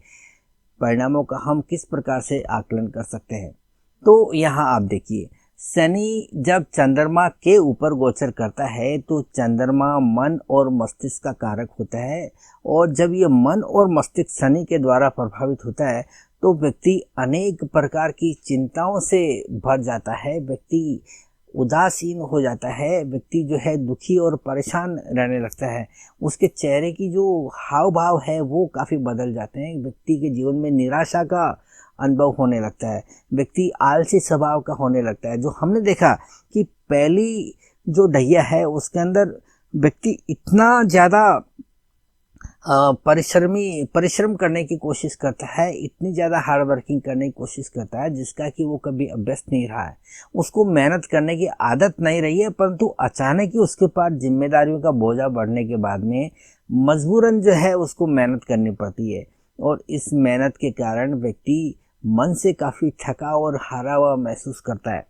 परिणामों का हम किस प्रकार से आकलन कर सकते हैं। तो यहाँ आप देखिए, शनि जब चंद्रमा के ऊपर गोचर करता है, तो चंद्रमा मन और मस्तिष्क का कारक होता है, और जब ये मन और मस्तिष्क शनि के द्वारा प्रभावित होता है, तो व्यक्ति अनेक प्रकार की चिंताओं से भर जाता है, व्यक्ति उदासीन हो जाता है, व्यक्ति जो है दुखी और परेशान रहने लगता है। उसके चेहरे की जो हाव भाव है वो काफ़ी बदल जाते हैं। व्यक्ति के जीवन में निराशा का अनुभव होने लगता है, व्यक्ति आलसी स्वभाव का होने लगता है। जो हमने देखा कि पहली जो ढैया है उसके अंदर व्यक्ति इतना ज़्यादा परिश्रम करने की कोशिश करता है, इतनी ज़्यादा हार्ड वर्किंग करने की कोशिश करता है, जिसका कि वो कभी अभ्यस्त नहीं रहा है, उसको मेहनत करने की आदत नहीं रही है। परंतु अचानक ही उसके पास जिम्मेदारियों का बोझा बढ़ने के बाद में मजबूरन जो है उसको मेहनत करनी पड़ती है, और इस मेहनत के कारण व्यक्ति मन से काफ़ी थका और हारा हुआ महसूस करता है।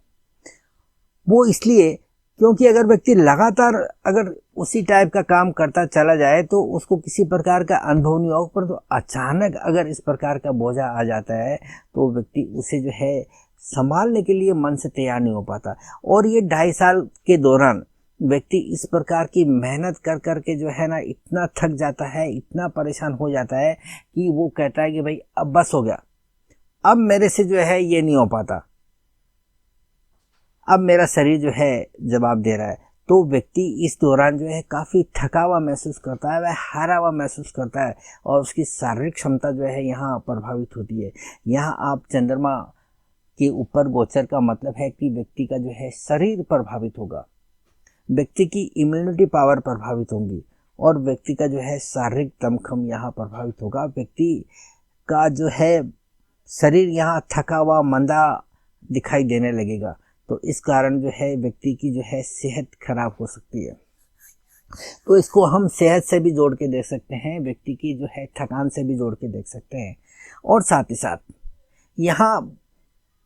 वो इसलिए क्योंकि अगर व्यक्ति लगातार अगर उसी टाइप का काम करता चला जाए तो उसको किसी प्रकार का अनुभव नहीं होगा, परंतु अचानक अगर इस प्रकार का बोझा आ जाता है तो व्यक्ति उसे जो है संभालने के लिए मन से तैयार नहीं हो पाता। और ये 2.5 साल के दौरान व्यक्ति इस प्रकार की मेहनत कर कर के जो है ना इतना थक जाता है, इतना परेशान हो जाता है कि वो कहता है कि भाई अब बस हो गया, अब मेरे से जो है ये नहीं हो पाता, अब मेरा शरीर जो है जवाब दे रहा है, तो व्यक्ति इस दौरान जो है काफ़ी थका हुआ महसूस करता है, वह हारा हुआ महसूस करता है और उसकी शारीरिक क्षमता जो है यहाँ प्रभावित होती है। यहाँ आप चंद्रमा के ऊपर गोचर का मतलब है कि व्यक्ति का जो है शरीर प्रभावित होगा, व्यक्ति की इम्यूनिटी पावर प्रभावित होगी और व्यक्ति का जो है शारीरिक दमखम यहाँ प्रभावित होगा। व्यक्ति का जो है शरीर यहाँ थका हुआ मंदा दिखाई देने लगेगा। तो इस कारण जो है व्यक्ति की जो है सेहत खराब हो सकती है। तो इसको हम सेहत से भी जोड़ के देख सकते हैं, व्यक्ति की जो है थकान से भी जोड़ के देख सकते हैं। और साथ ही साथ यहाँ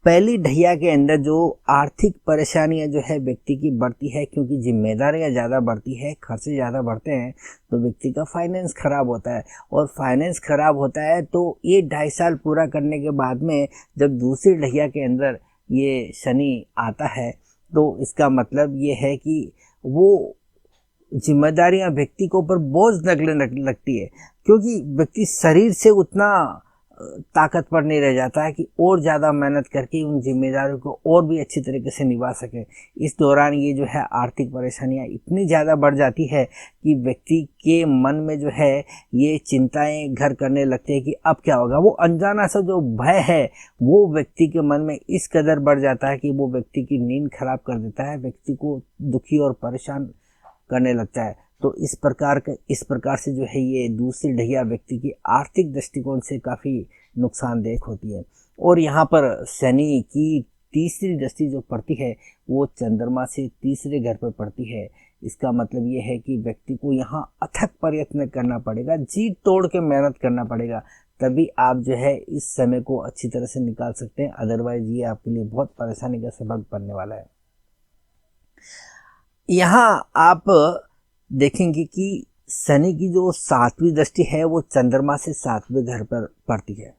पहली ढैया के अंदर जो आर्थिक परेशानियां जो है व्यक्ति की बढ़ती है, क्योंकि जिम्मेदारियां ज़्यादा बढ़ती है, खर्चे ज़्यादा बढ़ते हैं, तो व्यक्ति का फाइनेंस खराब होता है। और फाइनेंस खराब होता है तो ये 2.5 साल पूरा करने के बाद में जब दूसरी ढैया के अंदर ये शनि आता है, तो इसका मतलब ये है कि वो जिम्मेदारियां व्यक्ति को ऊपर बोझ लगने लगती है, क्योंकि व्यक्ति शरीर से उतना ताकतवर नहीं रह जाता है कि और ज़्यादा मेहनत करके उन जिम्मेदारियों को और भी अच्छी तरीके से निभा सके। इस दौरान ये जो है आर्थिक परेशानियां इतनी ज़्यादा बढ़ जाती है कि व्यक्ति के मन में जो है ये चिंताएं घर करने लगती है कि अब क्या होगा। वो अनजाना सा जो भय है वो व्यक्ति के मन में इस कदर बढ़ जाता है कि वो व्यक्ति की नींद खराब कर देता है, व्यक्ति को दुखी और परेशान करने लगता है। तो इस प्रकार से जो है ये दूसरी ढैया व्यक्ति की आर्थिक दृष्टिकोण से काफ़ी नुकसानदेह होती है। और यहाँ पर शनि की तीसरी दृष्टि जो पड़ती है वो चंद्रमा से तीसरे घर पर पड़ती है। इसका मतलब ये है कि व्यक्ति को यहाँ अथक प्रयत्न करना पड़ेगा, जी तोड़ के मेहनत करना पड़ेगा, तभी आप जो है इस समय को अच्छी तरह से निकाल सकते हैं। अदरवाइज ये आपके लिए बहुत परेशानी का सबब बनने वाला है। यहाँ आप देखेंगे कि शनि की जो 7वीं दृष्टि है वो चंद्रमा से 7वें घर पर पड़ती है।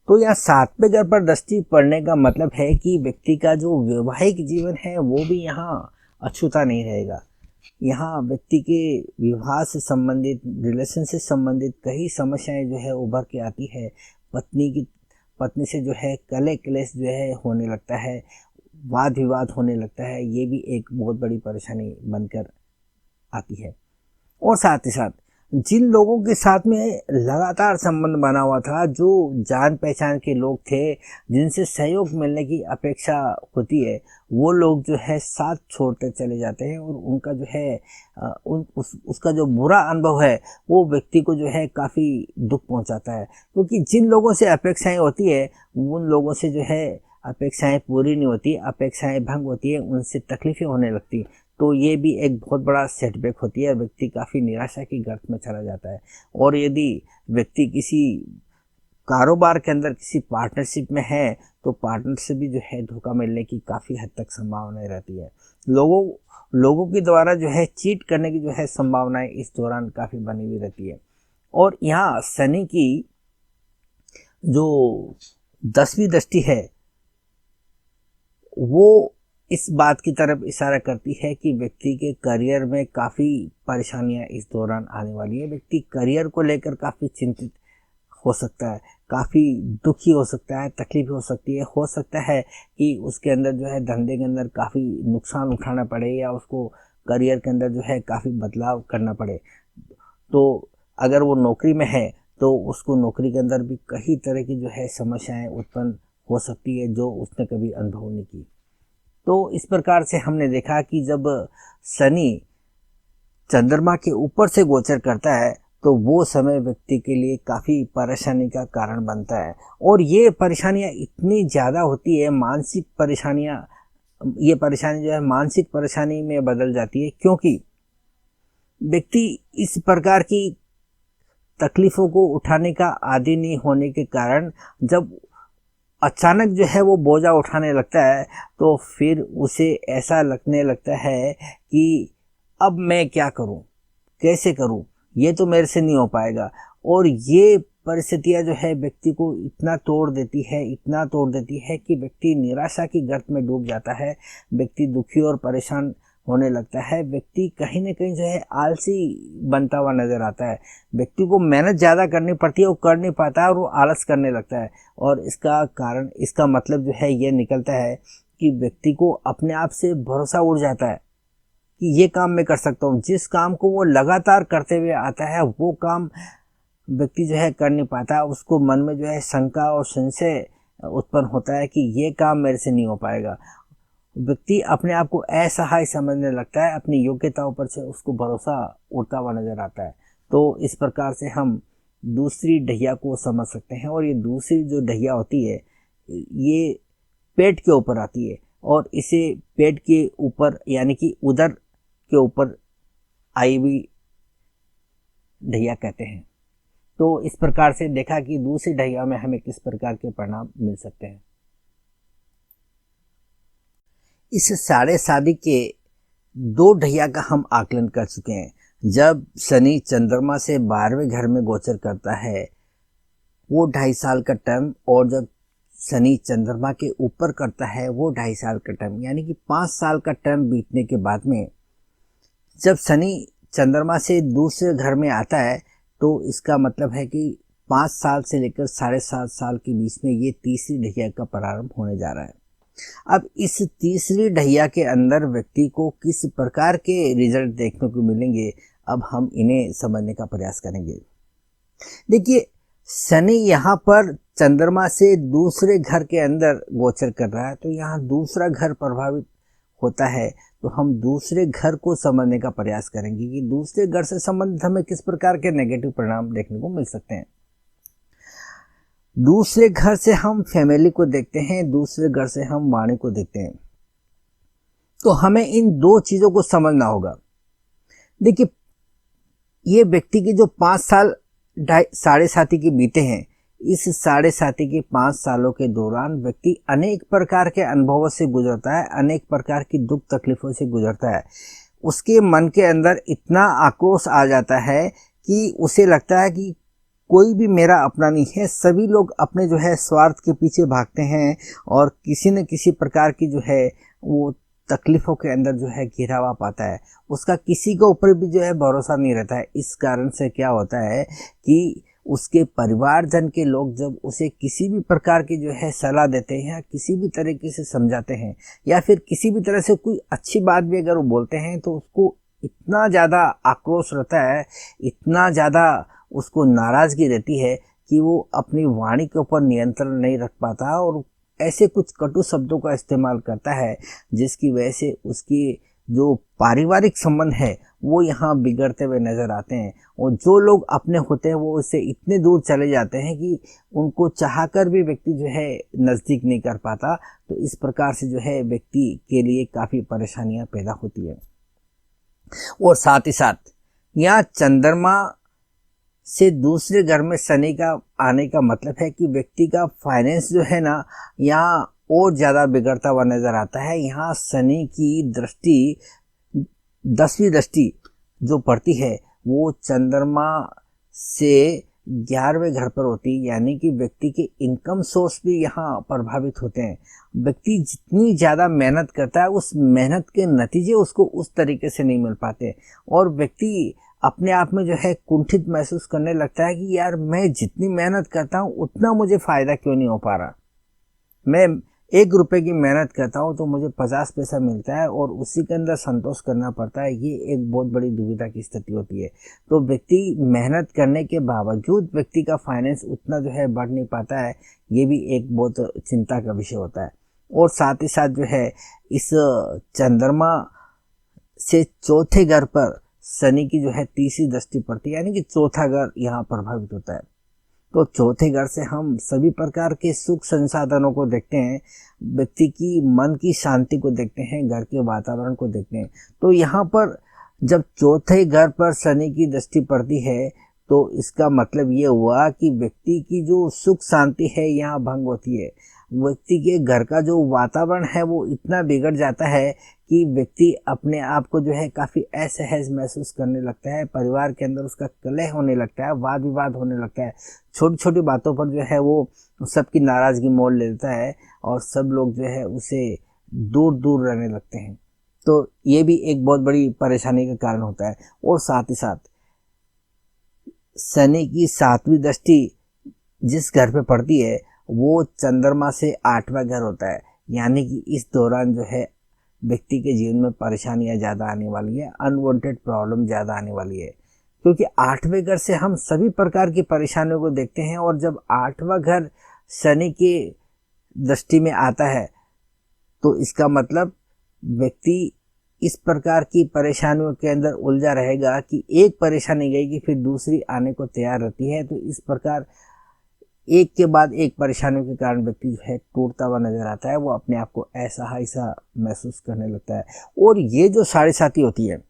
तो यहाँ 7वें घर पर दृष्टि पड़ने का मतलब है कि व्यक्ति का जो वैवाहिक जीवन है वो भी यहाँ अछूता नहीं रहेगा। यहाँ व्यक्ति के विवाह से संबंधित, रिलेशन से संबंधित कई समस्याएं जो है उभर के आती है। पत्नी से जो है कले क्लेश जो है होने लगता है, वाद विवाद होने लगता है, ये भी एक बहुत बड़ी परेशानी बनकर आती है। और साथ ही साथ जिन लोगों के साथ में लगातार संबंध बना हुआ था, जो जान पहचान के लोग थे, जिनसे सहयोग मिलने की अपेक्षा होती है, वो लोग जो है साथ छोड़कर चले जाते हैं और उनका जो है उसका जो बुरा अनुभव है वो व्यक्ति को जो है काफ़ी दुख पहुंचाता है। क्योंकि जिन लोगों से अपेक्षाएं होती है उन लोगों से जो है अपेक्षाएं पूरी नहीं होती, अपेक्षाएं भंग होती है, उनसे तकलीफें होने लगती। तो ये भी एक बहुत बड़ा सेटबैक होती है, व्यक्ति काफ़ी निराशा की गर्त में चला जाता है। और यदि व्यक्ति किसी कारोबार के अंदर किसी पार्टनरशिप में है तो पार्टनरशिप भी जो है धोखा मिलने की काफ़ी हद तक संभावनाएं रहती है। लोगों के द्वारा जो है चीट करने की जो है संभावनाएं इस दौरान काफ़ी बनी हुई रहती है। और यहाँ शनि की जो 10वीं दृष्टि है वो इस बात की तरफ इशारा करती है कि व्यक्ति के करियर में काफ़ी परेशानियां इस दौरान आने वाली है। व्यक्ति करियर को लेकर काफ़ी चिंतित हो सकता है, काफ़ी दुखी हो सकता है, तकलीफ हो सकती है। हो सकता है कि उसके अंदर जो है धंधे के अंदर काफ़ी नुकसान उठाना पड़े या उसको करियर के अंदर जो है काफ़ी बदलाव करना पड़े। तो अगर वो नौकरी में है तो उसको नौकरी के अंदर भी कई तरह की जो है समस्याएं उत्पन्न हो सकती है जो उसने कभी अनुभव नहीं की। तो इस प्रकार से हमने देखा कि जब शनि चंद्रमा के ऊपर से गोचर करता है तो वो समय व्यक्ति के लिए काफ़ी परेशानी का कारण बनता है। और ये परेशानियां इतनी ज़्यादा होती है, मानसिक परेशानियां, ये परेशानी जो है मानसिक परेशानी में बदल जाती है, क्योंकि व्यक्ति इस प्रकार की तकलीफ़ों को उठाने का आदी नहीं होने के कारण जब अचानक जो है वो बोझा उठाने लगता है तो फिर उसे ऐसा लगने लगता है कि अब मैं क्या करूं, कैसे करूं, ये तो मेरे से नहीं हो पाएगा। और ये परिस्थितियां जो है व्यक्ति को इतना तोड़ देती है कि व्यक्ति निराशा की गर्त में डूब जाता है। व्यक्ति दुखी और परेशान होने लगता है, व्यक्ति कहीं ना कहीं जो है आलसी बनता हुआ नजर आता है। व्यक्ति को मेहनत ज़्यादा करनी पड़ती है, वो कर नहीं पाता है और वो आलस करने लगता है। और इसका कारण, इसका मतलब जो है ये निकलता है कि व्यक्ति को अपने आप से भरोसा उड़ जाता है कि ये काम मैं कर सकता हूँ। जिस काम को वो लगातार करते हुए आता है वो काम व्यक्ति जो है कर नहीं पाता। उसको मन में जो है शंका और संशय उत्पन्न होता है कि ये काम मेरे से नहीं हो पाएगा। व्यक्ति अपने आप को असहाय समझने लगता है, अपनी योग्यताओं पर से उसको भरोसा उड़ता हुआ नजर आता है। तो इस प्रकार से हम दूसरी ढैया को समझ सकते हैं। और ये दूसरी जो ढैया होती है ये पेट के ऊपर आती है, और इसे पेट के ऊपर यानी कि उदर के ऊपर आई हुई ढैया कहते हैं। तो इस प्रकार से देखा कि दूसरी ढैया में हमें किस प्रकार के परिणाम मिल सकते हैं। इस साढ़े शादी के दो ढैया का हम आकलन कर चुके हैं। जब शनि चंद्रमा से 12वें घर में गोचर करता है वो 2.5 साल का टर्म, और जब शनि चंद्रमा के ऊपर करता है वो 2.5 साल का टर्म, यानी कि 5 साल का टर्म बीतने के बाद में जब शनि चंद्रमा से दूसरे घर में आता है तो इसका मतलब है कि 5 साल से लेकर 7.5 साल के बीच में ये तीसरी ढैया का प्रारंभ होने जा रहा है। अब इस तीसरी ढैया के अंदर व्यक्ति को किस प्रकार के रिजल्ट देखने को मिलेंगे, अब हम इन्हें समझने का प्रयास करेंगे। देखिए, शनि यहाँ पर चंद्रमा से दूसरे घर के अंदर गोचर कर रहा है, तो यहाँ दूसरा घर प्रभावित होता है। तो हम दूसरे घर को समझने का प्रयास करेंगे कि दूसरे घर से संबंधित हमें किस प्रकार के नेगेटिव परिणाम देखने को मिल सकते हैं। दूसरे घर से हम फैमिली को देखते हैं, दूसरे घर से हम वाणी को देखते हैं। तो हमें इन दो चीजों को समझना होगा। देखिए, ये व्यक्ति के जो 5 साल साढ़े साथी के बीते हैं, इस साढ़े साथी के 5 सालों के दौरान व्यक्ति अनेक प्रकार के अनुभवों से गुजरता है, अनेक प्रकार की दुख तकलीफों से गुजरता है। उसके मन के अंदर इतना आक्रोश आ जाता है कि उसे लगता है कि कोई भी मेरा अपना नहीं है, सभी लोग अपने जो है स्वार्थ के पीछे भागते हैं और किसी न किसी प्रकार की जो है वो तकलीफों के अंदर जो है घिरा हुआ पाता है। उसका किसी के ऊपर भी जो है भरोसा नहीं रहता है। इस कारण से क्या होता है कि उसके परिवारजन के लोग जब उसे किसी भी प्रकार की जो है सलाह देते हैं या किसी भी तरीके से समझाते हैं या फिर किसी भी तरह से कोई अच्छी बात भी अगर वो बोलते हैं तो उसको इतना ज़्यादा आक्रोश रहता है, इतना ज़्यादा उसको नाराज़गी रहती है कि वो अपनी वाणी के ऊपर नियंत्रण नहीं रख पाता और ऐसे कुछ कटु शब्दों का इस्तेमाल करता है जिसकी वजह से उसकी जो पारिवारिक संबंध है वो यहाँ बिगड़ते हुए नज़र आते हैं। और जो लोग अपने होते हैं वो उससे इतने दूर चले जाते हैं कि उनको चाहकर भी व्यक्ति जो है नज़दीक नहीं कर पाता। तो इस प्रकार से जो है व्यक्ति के लिए काफ़ी परेशानियाँ पैदा होती है। और साथ ही साथ यहाँ चंद्रमा से दूसरे घर में शनि का आने का मतलब है कि व्यक्ति का फाइनेंस जो है ना यहाँ और ज़्यादा बिगड़ता हुआ नज़र आता है। यहाँ शनि की दृष्टि 10वीं दृष्टि जो पड़ती है वो चंद्रमा से 11वें घर पर होती है, यानी कि व्यक्ति के इनकम सोर्स भी यहाँ प्रभावित होते हैं। व्यक्ति जितनी ज़्यादा मेहनत करता है उस मेहनत के नतीजे उसको उस तरीके से नहीं मिल पाते और व्यक्ति अपने आप में जो है कुंठित महसूस करने लगता है कि यार मैं जितनी मेहनत करता हूँ उतना मुझे फ़ायदा क्यों नहीं हो पा रहा। मैं 1 रुपए की मेहनत करता हूँ तो मुझे 50 पैसा मिलता है और उसी के अंदर संतोष करना पड़ता है। ये एक बहुत बड़ी दुविधा की स्थिति होती है। तो व्यक्ति मेहनत करने के बावजूद व्यक्ति का फाइनेंस उतना जो है बढ़ नहीं पाता है, ये भी एक बहुत चिंता का विषय होता है। और साथ ही साथ जो है इस चंद्रमा से चौथे घर पर शनि की जो है तीसरी दृष्टि पड़ती है, यानी कि चौथा घर यहाँ प्रभावित होता है। तो चौथे घर से हम सभी प्रकार के सुख संसाधनों को देखते हैं, व्यक्ति की मन की शांति को देखते हैं, घर के वातावरण को देखते हैं। तो यहाँ पर जब चौथे घर पर शनि की दृष्टि पड़ती है तो इसका मतलब ये हुआ कि व्यक्ति की जो सुख शांति है यहाँ भंग होती है। व्यक्ति के घर का जो वातावरण है वो इतना बिगड़ जाता है कि व्यक्ति अपने आप को जो है काफ़ी असहज महसूस करने लगता है। परिवार के अंदर उसका कलह होने लगता है, वाद विवाद होने लगता है। छोटी छोटी बातों पर जो है वो सबकी नाराज़गी मोल लेता है और सब लोग जो है उसे दूर दूर रहने लगते हैं। तो ये भी एक बहुत बड़ी परेशानी का कारण होता है। और साथ ही साथ शनि की 7वीं दृष्टि जिस घर पे पड़ती है वो चंद्रमा से 8वां घर होता है, यानी कि इस दौरान जो है व्यक्ति के जीवन में परेशानियां ज़्यादा आने वाली है, अनवांटेड प्रॉब्लम ज़्यादा आने वाली है, क्योंकि 8वें घर से हम सभी प्रकार की परेशानियों को देखते हैं। और जब 8वां घर शनि की दृष्टि में आता है तो इसका मतलब व्यक्ति इस प्रकार की परेशानियों के अंदर उलझा रहेगा कि एक परेशानी गई कि फिर दूसरी आने को तैयार रहती है। तो इस प्रकार एक के बाद एक परेशानियों के कारण व्यक्ति जो है टूटता हुआ नजर आता है, वो अपने आप को ऐसा ऐसा महसूस करने लगता है। और ये जो साढ़े साथी होती है,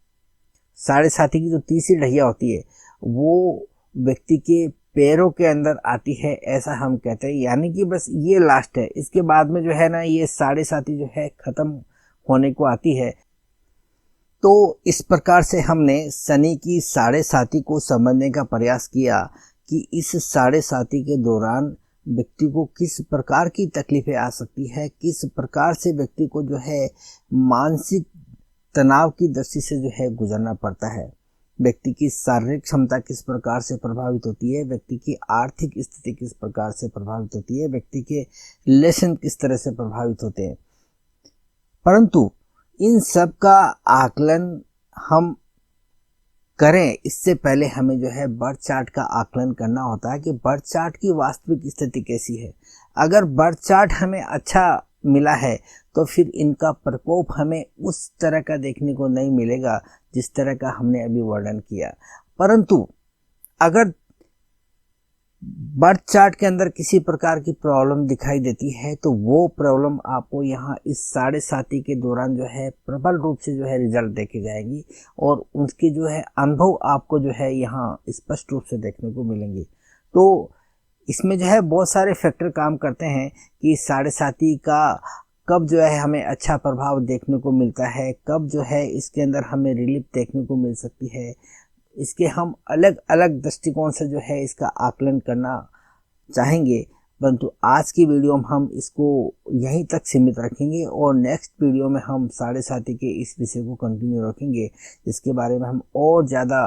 साढ़े साथी की जो तीसरी ढैया होती है वो व्यक्ति के पैरों के अंदर आती है, ऐसा हम कहते हैं, यानी कि बस ये लास्ट है। इसके बाद में जो है ना ये साढ़े साथी जो है खत्म होने को आती है। तो इस प्रकार से हमने शनि की साढ़े साथी को समझने का प्रयास किया कि इस साढ़े साथी के दौरान व्यक्ति को किस प्रकार की तकलीफें आ सकती है, किस प्रकार से व्यक्ति को जो है मानसिक तनाव की दृष्टि से जो है गुजरना पड़ता है, व्यक्ति की शारीरिक क्षमता किस प्रकार से प्रभावित होती है, व्यक्ति की आर्थिक स्थिति किस प्रकार से प्रभावित होती है, व्यक्ति के रिलेशन किस तरह से प्रभावित होते हैं। परंतु इन सब का आकलन हम करें इससे पहले हमें जो है बर्थ चार्ट का आकलन करना होता है कि बर्थ चार्ट की वास्तविक स्थिति कैसी है। अगर बर्थ चार्ट हमें अच्छा मिला है तो फिर इनका प्रकोप हमें उस तरह का देखने को नहीं मिलेगा जिस तरह का हमने अभी वर्णन किया। परंतु अगर बर्थ चार्ट के अंदर किसी प्रकार की प्रॉब्लम दिखाई देती है तो वो प्रॉब्लम आपको यहाँ इस साढ़े साथी के दौरान जो है प्रबल रूप से जो है रिजल्ट देके जाएगी और उसके जो है अनुभव आपको जो है यहाँ स्पष्ट रूप से देखने को मिलेंगे। तो इसमें जो है बहुत सारे फैक्टर काम करते हैं कि साढ़े साथी का कब जो है हमें अच्छा प्रभाव देखने को मिलता है, कब जो है इसके अंदर हमें रिलीफ देखने को मिल सकती है। इसके हम अलग अलग दृष्टिकोण से जो है इसका आकलन करना चाहेंगे, परंतु आज की वीडियो में हम इसको यहीं तक सीमित रखेंगे और नेक्स्ट वीडियो में हम साढ़े साथी के इस विषय को कंटिन्यू रखेंगे, जिसके बारे में हम और ज़्यादा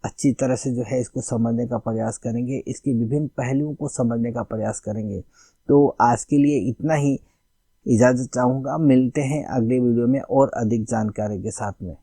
अच्छी तरह से जो है इसको समझने का प्रयास करेंगे, इसके विभिन्न पहलुओं को समझने का प्रयास करेंगे। तो आज के लिए इतना ही, इजाज़त चाहूँगा। मिलते हैं अगले वीडियो में और अधिक जानकारी के साथ में।